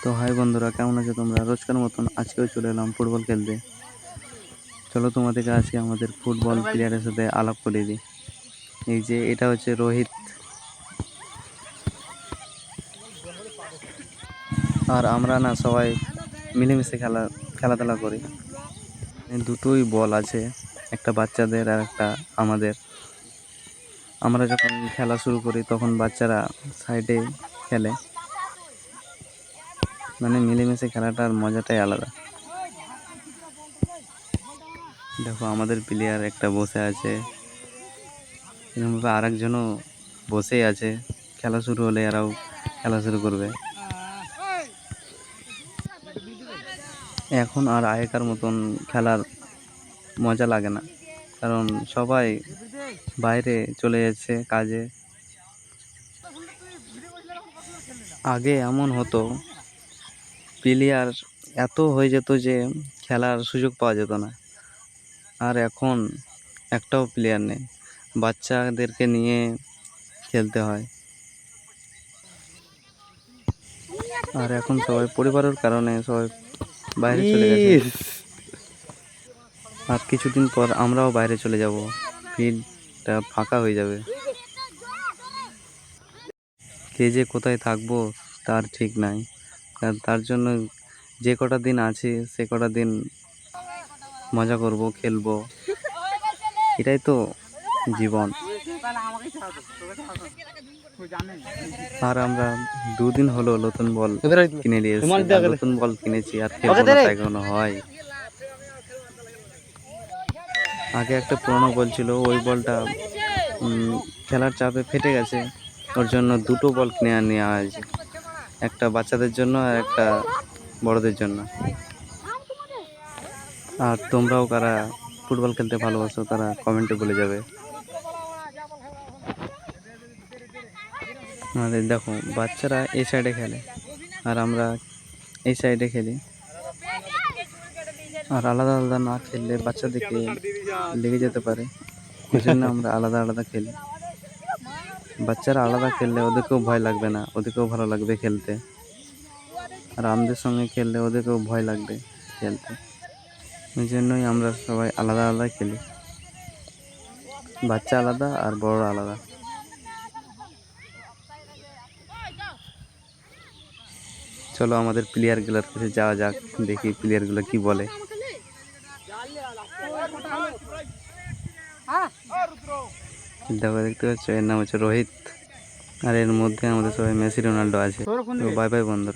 তো হাই বন্ধুরা, কেমন আছো তোমরা? রোজকার মতন আজকেও চলে এলাম ফুটবল খেলতে। চলো তোমাদেরকে আজকে আমাদের ফুটবল প্লেয়ারের সাথে আলাপ করে দিই। এই যে এটা হচ্ছে রোহিত, আর আমরা না সবাই মিলেমিশে খেলাধুলা করি। দুটোই বল আছে, একটা বাচ্চাদের আর একটা আমাদের। আমরা যখন খেলা শুরু করি তখন বাচ্চারা সাইডে খেলে, মানে মিলেমিশে খেলাটার মজাটাই আলাদা। দেখো আমাদের প্লেয়ার একটা বসে আছে, এরকমভাবে আর একজনও বসেই আছে। খেলা শুরু হলে এরাও খেলা শুরু করবে। এখন আর আগেকার মতন খেলার মজা লাগে না, কারণ সবাই বাইরে চলে যাচ্ছে কাজে। আগে এমন হতো, প্লেয়ার এত হয়ে যেত যে খেলার সুযোগ পাওয়া যেত না। আর এখন একটাও প্লেয়ার নেই, বাচ্চাদেরকে নিয়ে খেলতে হয়। আর এখন সবাই পরিবারের কারণে সবাই বাইরে চলে গেছে। আর কিছুদিন পর আমরাও বাইরে চলে যাব, ফিল্ডটা ফাঁকা হয়ে যাবে। কে যে কোথায় থাকবো তার ঠিক নাই। তার জন্য যে কটা দিন আছে সে কটা দিন মজা করব, খেলবো, এটাই তো জীবন। আর আমরা দুদিন হলো নতুন বল কিনে নিয়ে এসেছি, নতুন বল কিনেছি আর খেলবো না তাই কোনো হয়? আগে একটা পুরনো বল ছিল, ওই বলটা খেলার চাপে ফেটে গেছে, ওর জন্য দুটো বল কিনে নেওয়া হয়েছে, একটা বাচ্চাদের জন্য আর একটা বড়দের জন্য। আর তোমরাও কারা ফুটবল খেলতে ভালোবাসো তারা কমেন্টে বলে যাবে। আর দেখো বাচ্চারা এই সাইডে খেলে আর আমরা এই সাইডে খেলি। আর আলাদা আলাদা না খেললে বাচ্চাদেরকে লেগে যেতে পারে, ওই জন্য আমরা আলাদা আলাদা খেলি। বাচ্চারা আলাদা খেললে ওদেরকেও ভয় লাগবে না, ওদেরকেও ভালো লাগবে খেলতে। আর আমাদের সঙ্গে খেললে ওদেরকেও ভয় লাগবে খেলতে। ওই জন্যই আমরা সবাই আলাদা আলাদা খেলি, বাচ্চা আলাদা আর বড়রা আলাদা। চলো আমাদের প্লেয়ারগুলোর কাছে যাওয়া যাক, দেখি প্লেয়ারগুলো কি বলে। দেখো দেখতে পাচ্ছ, এর নাম হচ্ছে রোহিত, আর এর মধ্যে আমাদের সবাই মেসি রোনাল্ডো আছে। তো বাই বাই বন্ধুরা।